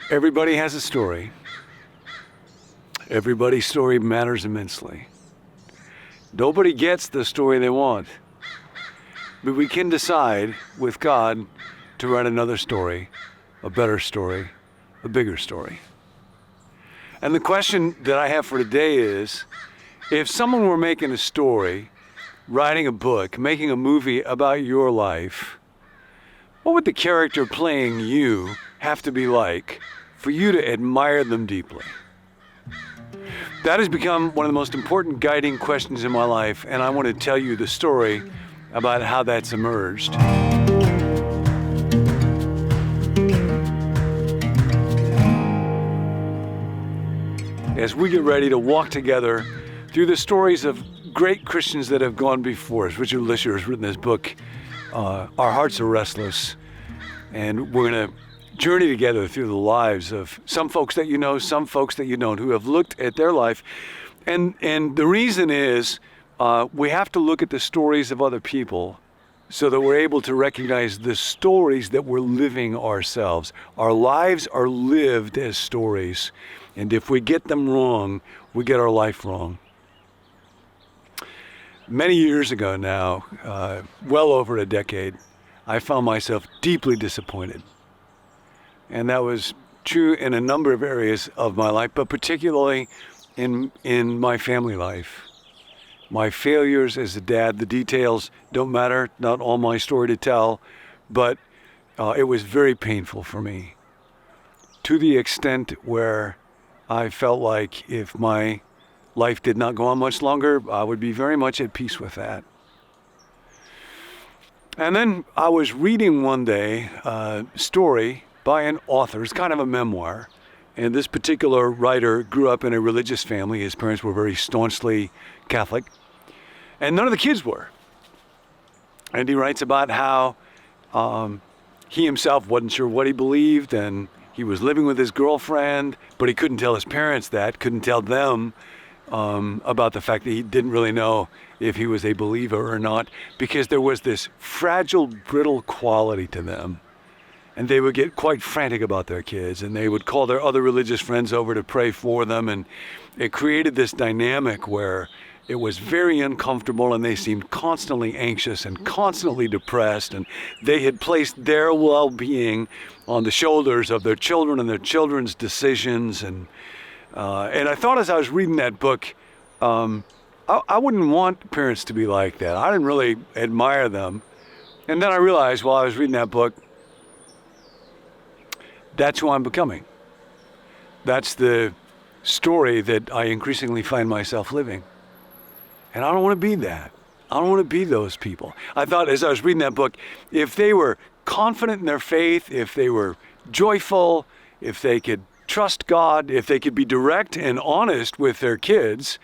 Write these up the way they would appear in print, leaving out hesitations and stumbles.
Everybody has a story. Everybody's story matters immensely. Nobody gets the story they want. But we can decide with God to write another story, a better story, a bigger story. And the question that I have for today is, if someone were making a story, writing a book, making a movie about your life, what would the character playing you have to be like for you to admire them deeply? That has become one of the most important guiding questions in my life, and I want to tell you the story about how that's emerged. As we get ready to walk together through the stories of great Christians that have gone before us. Richard Lisher has written this book, Our Hearts Are Restless, and we're going to journey together through the lives of some folks that you know, some folks that you don't, who have looked at their life. And the reason is we have to look at the stories of other people so that we're able to recognize the stories that we're living ourselves. Our lives are lived as stories, and if we get them wrong, we get our life wrong. Many years ago now, well over a decade, I found myself deeply disappointed. And that was true in a number of areas of my life, but particularly in my family life. My failures as a dad, the details don't matter, not all my story to tell, but it was very painful for me, to the extent where I felt like if my life did not go on much longer, I would be very much at peace with that. And then I was reading one day a story by an author. It's kind of a memoir. And this particular writer grew up in a religious family. His parents were very staunchly Catholic. And none of the kids were. And he writes about how he himself wasn't sure what he believed, and he was living with his girlfriend, but he couldn't tell his parents that, couldn't tell them about the fact that he didn't really know if he was a believer or not, because there was this fragile, brittle quality to them. And they would get quite frantic about their kids, and they would call their other religious friends over to pray for them, and it created this dynamic where it was very uncomfortable, and they seemed constantly anxious and constantly depressed, and they had placed their well-being on the shoulders of their children and their children's decisions. And I thought as I was reading that book, I wouldn't want parents to be like that. I didn't really admire them. And then I realized while I was reading that book, that's who I'm becoming. That's the story that I increasingly find myself living. And I don't want to be that. I don't want to be those people. I thought as I was reading that book, if they were confident in their faith, if they were joyful, if they could trust God, if they could be direct and honest with their kids,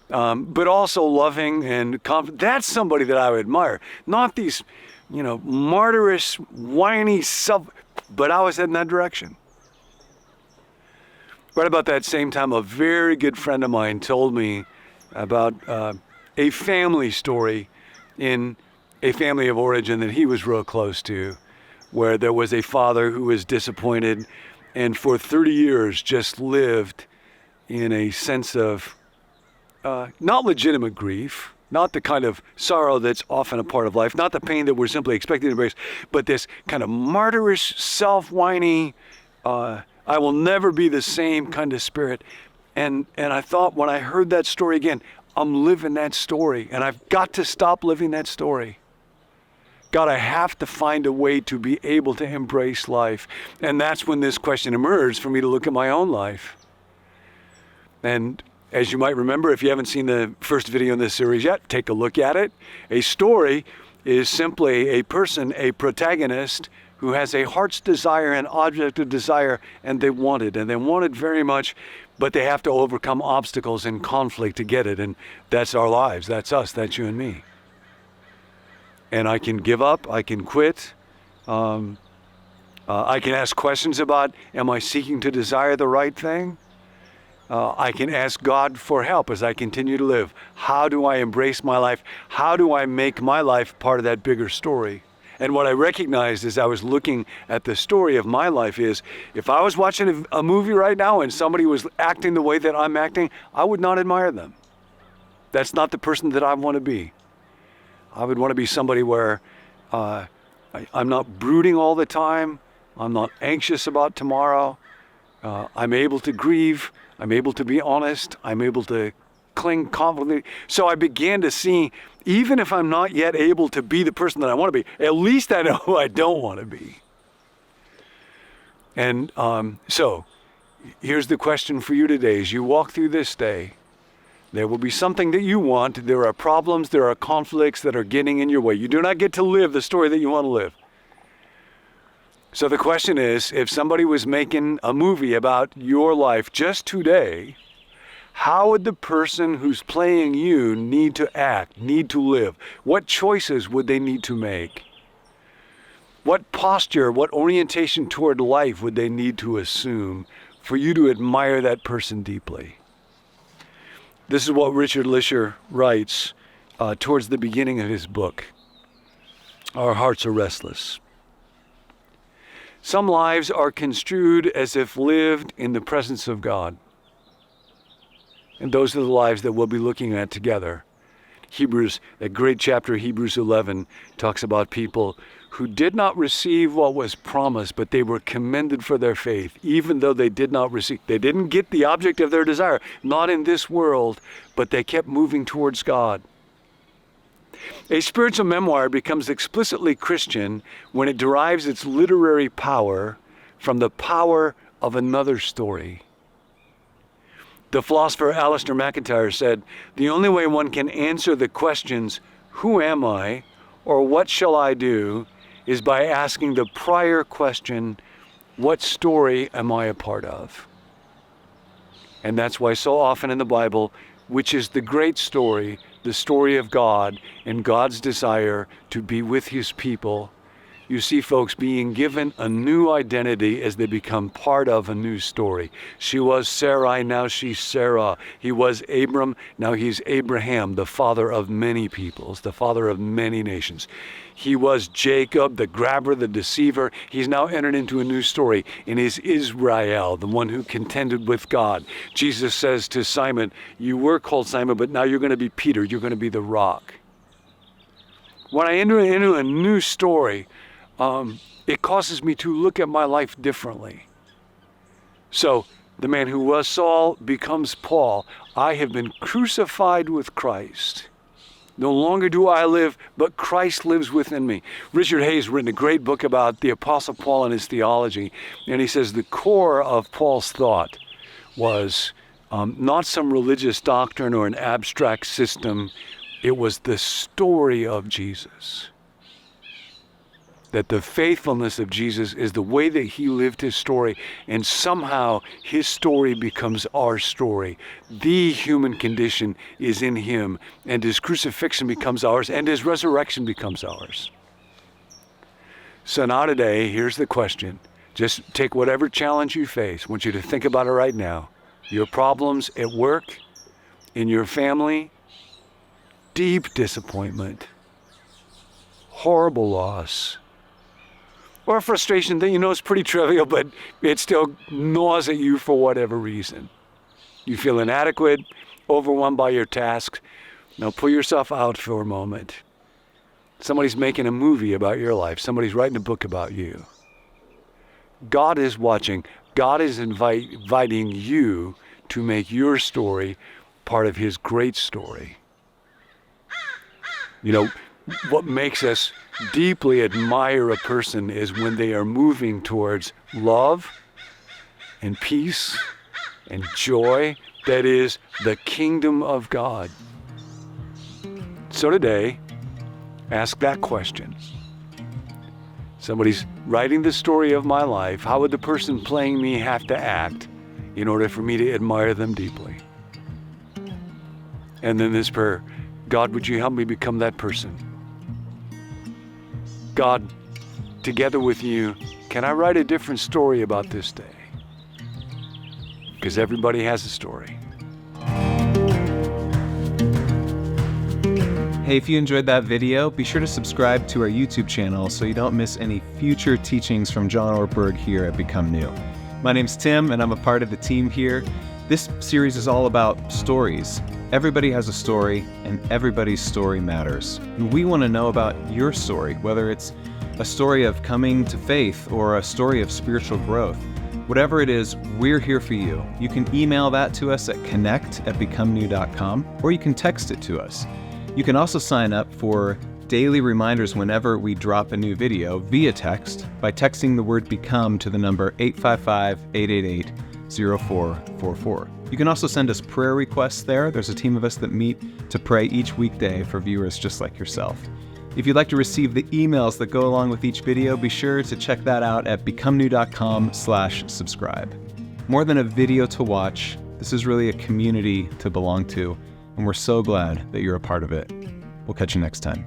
but also loving and confident, that's somebody that I would admire. Not these, martyrous, whiny but I was heading that direction. Right about that same time, a very good friend of mine told me about a family story in a family of origin that he was real close to, where there was a father who was disappointed and for 30 years just lived in a sense of not legitimate grief, not the kind of sorrow that's often a part of life, not the pain that we're simply expecting to embrace, but this kind of martyrish, self-whiny, I will never be the same kind of spirit. And I thought when I heard that story again, I'm living that story, and I've got to stop living that story. God, I have to find a way to be able to embrace life. And that's when this question emerged for me to look at my own life. And as you might remember, if you haven't seen the first video in this series yet, take a look at it. A story is simply a person, a protagonist, who has a heart's desire, an object of desire, and they want it very much, but they have to overcome obstacles and conflict to get it. And that's our lives. That's us. That's you and me. And I can give up. I can quit. I can ask questions about, am I seeking to desire the right thing? I can ask God for help as I continue to live. How do I embrace my life? How do I make my life part of that bigger story? And what I recognized as I was looking at the story of my life is, if I was watching a movie right now and somebody was acting the way that I'm acting, I would not admire them. That's not the person that I want to be. I would want to be somebody where I'm not brooding all the time. I'm not anxious about tomorrow. I'm able to grieve. I'm able to be honest. I'm able to cling confidently. So I began to see, even if I'm not yet able to be the person that I want to be, at least I know who I don't want to be. And so here's the question for you today. As you walk through this day, there will be something that you want. There are problems, there are conflicts that are getting in your way. You do not get to live the story that you want to live. So the question is, if somebody was making a movie about your life just today, how would the person who's playing you need to act, need to live? What choices would they need to make? What posture, what orientation toward life would they need to assume for you to admire that person deeply? This is what Richard Lisher writes towards the beginning of his book, Our Hearts Are Restless. Some lives are construed as if lived in the presence of God. And those are the lives that we'll be looking at together. Hebrews, that great chapter, Hebrews 11, talks about people who did not receive what was promised, but they were commended for their faith, even though they did not receive. They didn't get the object of their desire, not in this world, but they kept moving towards God. A spiritual memoir becomes explicitly Christian when it derives its literary power from the power of another story. The philosopher Alistair MacIntyre said, "The only way one can answer the questions, who am I, or what shall I do, is by asking the prior question, what story am I a part of?" And that's why so often in the Bible, which is the great story, the story of God and God's desire to be with his people, you see folks being given a new identity as they become part of a new story. She was Sarai, now she's Sarah. He was Abram, now he's Abraham, the father of many peoples, the father of many nations. He was Jacob, the grabber, the deceiver. He's now entered into a new story and is Israel, the one who contended with God. Jesus says to Simon, you were called Simon, but now you're going to be Peter. You're going to be the rock. When I enter into a new story, it causes me to look at my life differently. So the man who was Saul becomes Paul. I have been crucified with Christ. No longer do I live, but Christ lives within me. Richard Hayes written a great book about the Apostle Paul and his theology. And he says the core of Paul's thought was not some religious doctrine or an abstract system. It was the story of Jesus. That the faithfulness of Jesus is the way that he lived his story, and somehow his story becomes our story. The human condition is in him, and his crucifixion becomes ours, and his resurrection becomes ours. So now today, here's the question. Just take whatever challenge you face. I want you to think about it right now. Your problems at work, in your family, deep disappointment, horrible loss, or a frustration that you know is pretty trivial, but it still gnaws at you for whatever reason. You feel inadequate, overwhelmed by your tasks. Now pull yourself out for a moment. Somebody's making a movie about your life. Somebody's writing a book about you. God is watching. God is inviting you to make your story part of his great story. You know, what makes us deeply admire a person is when they are moving towards love and peace and joy. That is the kingdom of God. So today, ask that question. Somebody's writing the story of my life. How would the person playing me have to act in order for me to admire them deeply? And then this prayer, God, would you help me become that person? God, together with you, can I write a different story about this day? Because everybody has a story. Hey, if you enjoyed that video, be sure to subscribe to our YouTube channel so you don't miss any future teachings from John Ortberg here at Become New. My name's Tim, and I'm a part of the team here. This series is all about stories. Everybody has a story, and everybody's story matters. And we want to know about your story, whether it's a story of coming to faith or a story of spiritual growth. Whatever it is, we're here for you. You can email that to us at connect@becomenew.com, or you can text it to us. You can also sign up for daily reminders whenever we drop a new video via text by texting the word BECOME to the number 855-888-0444. You can also send us prayer requests there. There's a team of us that meet to pray each weekday for viewers just like yourself. If you'd like to receive the emails that go along with each video, be sure to check that out at becomenew.com/subscribe. More than a video to watch, this is really a community to belong to, and we're so glad that you're a part of it. We'll catch you next time.